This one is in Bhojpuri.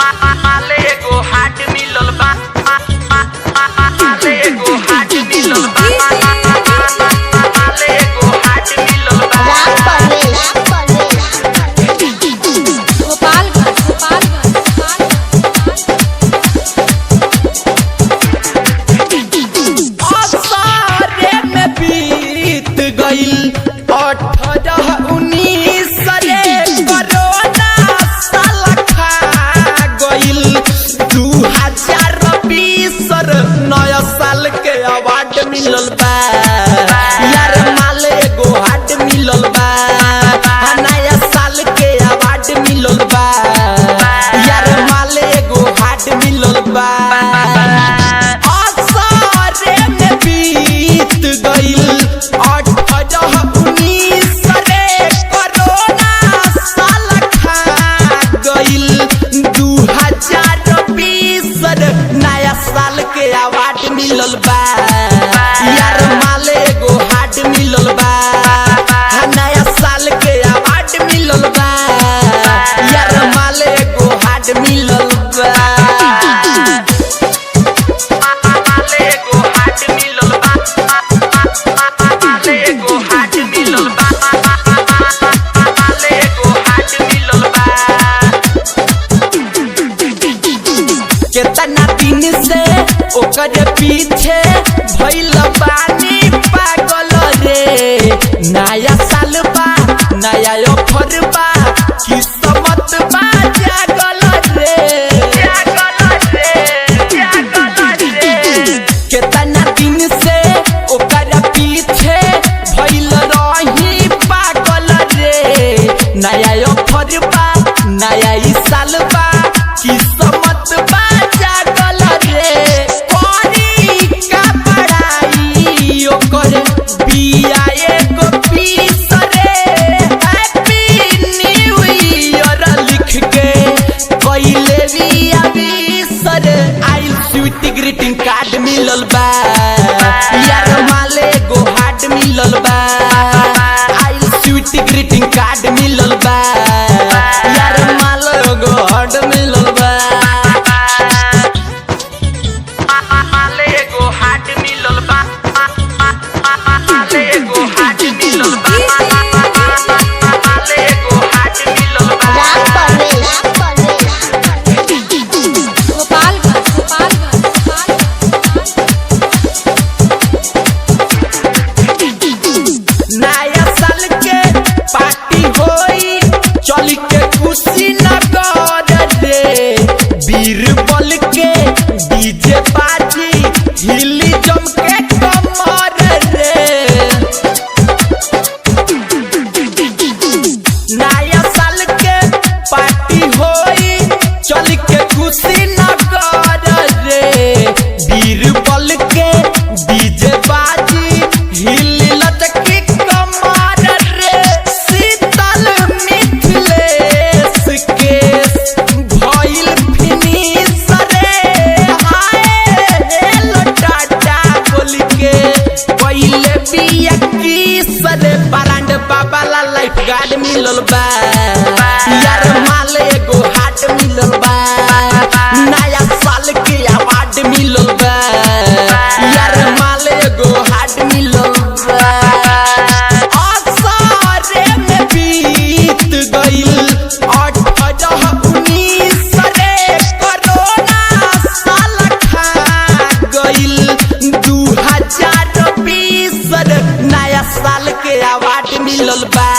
माले को हाट मिलल बा माले को हाट मिलल बा माले को हाट मिलल बा असारे में बीत गइल 18-19 रे कोरोना साल खा गइल 2020 नया साल के अवार्ड मिलल बा यार माले गो हाट मिलल बा नया साल के अवार्ड मिलल बा यार माले गो हाट मिलल बा असारे में बीत गइल 18-19 रे कोरोना साल खा गइल 2020 नया साल के अवार्ड मिलल बा यार माले गो हाट मिलल बा नया साल के अवार्ड मिलल बा यार माले गो हाट मिलल बा माले को हाट मिलल बा माले को हाट मिलल बा माले को हाट मिलल बा केतना दिन से ओकर पीछे भइल बानी पागल रे नया साल बा नया ऑफर बा किस्मत बा जागल रे केतना दिन से ओकर पीछे भइल रही पागल रे नया ऑफर बा नया ई साल बा किस्मत बा जागल रे कोरी का पढ़ाई ओकर बिया एगो पीस रे हैप्पी न्यू ईयर लिख के कइले बिया बिसर आई स्वीट ग्रीटिंग कार्ड मिलल बा यार माले गो हाट मिलल बा आई स्वीट ग्रीटिंग कार्ड मिलल बा यार माले गो हाट मिलल बा माले को हाट मिलल बा माले को हाट मिलल बा माले को हाट मिलल बा नया साल के पार्टी होई चल के कुशीनगर रे बीरबल के डीजे बाजी हिली जम के कमर रे नया साल के पार्टी होई चल के कुशीनगर रे बीरबल के डीजे बाजी हिली लचकी कमर रे शीतल मिथिलेश केस भइल फिनिश रे हाय हेलो टाटा बोल के पहिले बिया किस रे बरांड बाबा ला लाइफ गार्ड मिलल बा यार माले गो हाट मिलल बा नया साल के अवार्ड मिलल बा यार माले गो हाट मिलल बा असारे में बीत गइल 18-19 रे कोरोना साल खा गइल 2020 नया साल के अवार्ड मिलल बा।